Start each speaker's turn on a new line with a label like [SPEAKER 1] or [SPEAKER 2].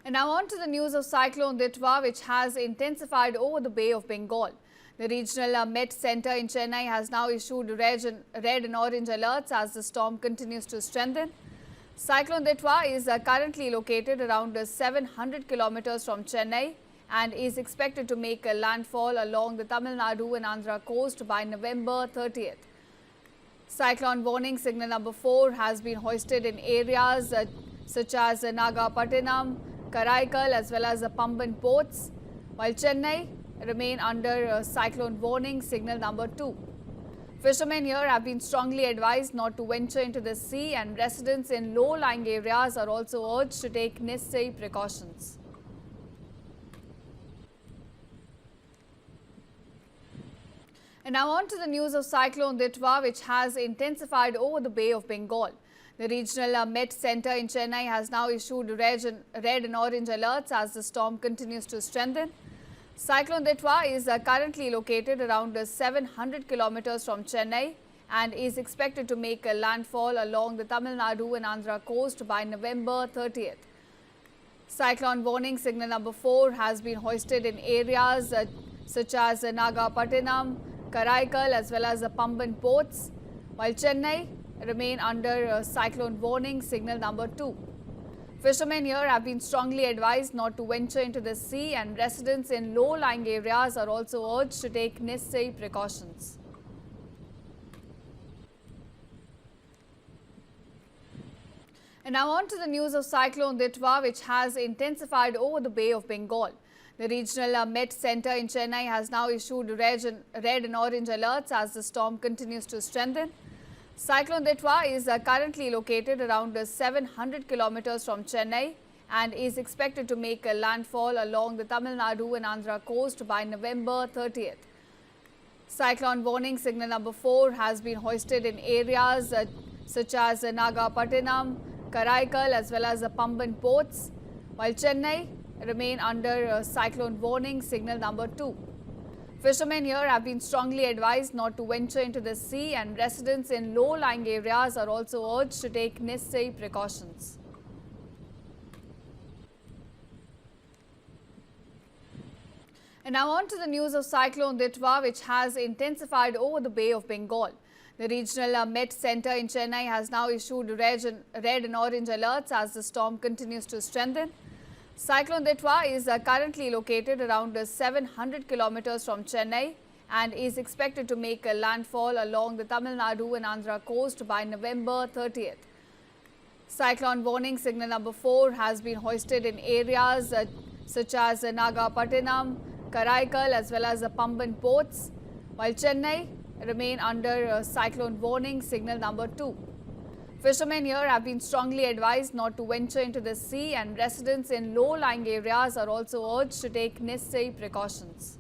[SPEAKER 1] And now on to the news of Cyclone Ditwa, which has intensified over the Bay of Bengal. The regional Met Center in Chennai has now issued red and orange alerts as the storm continues to strengthen. Cyclone Ditwa is currently located around 700 kilometers from Chennai and is expected to make a landfall along the Tamil Nadu and Andhra coast by November 30th. Cyclone warning signal number 4 has been hoisted in areas such as Nagapattinam, Karaikal as well as the Pamban ports, while Chennai remain under cyclone warning signal number 2. Fishermen here have been strongly advised not to venture into the sea, and residents in low-lying areas are also urged to take necessary precautions. And now on to the news of Cyclone Ditwa, which has intensified over the Bay of Bengal. The regional Met Center in Chennai has now issued red and orange alerts as the storm continues to strengthen. Cyclone Ditwa is currently located around 700 kilometers from Chennai and is expected to make a landfall along the Tamil Nadu and Andhra coast by November 30th. Cyclone warning signal number 4 has been hoisted in areas such as Nagapattinam, Karaikal as well as the Pamban ports, while Chennai remain under cyclone warning signal number 2. Fishermen here have been strongly advised not to venture into the sea, and residents in low-lying areas are also urged to take necessary precautions. And now on to the news of Cyclone Ditwa, which has intensified over the Bay of Bengal. The regional Met Center in Chennai has now issued red and orange alerts as the storm continues to strengthen. Cyclone Ditwa is currently located around 700 kilometers from Chennai and is expected to make a landfall along the Tamil Nadu and Andhra coast by November 30th. Cyclone warning signal number 4 has been hoisted in areas such as Nagapattinam, Karaikal as well as the Pamban ports, while Chennai remain under cyclone warning signal number 2. Fishermen here have been strongly advised not to venture into the sea, and residents in low-lying areas are also urged to take necessary precautions. And now on to the news of Cyclone Ditwa, which has intensified over the Bay of Bengal. The regional Met Center in Chennai has now issued red and orange alerts as the storm continues to strengthen. Cyclone Ditwa is currently located around 700 kilometers from Chennai and is expected to make a landfall along the Tamil Nadu and Andhra coast by November 30th. Cyclone warning signal number 4 has been hoisted in areas such as Nagapattinam, Karaikal as well as the Pamban ports, while Chennai remain under cyclone warning signal number 2. Fishermen here have been strongly advised not to venture into the sea, and residents in low-lying areas are also urged to take necessary precautions.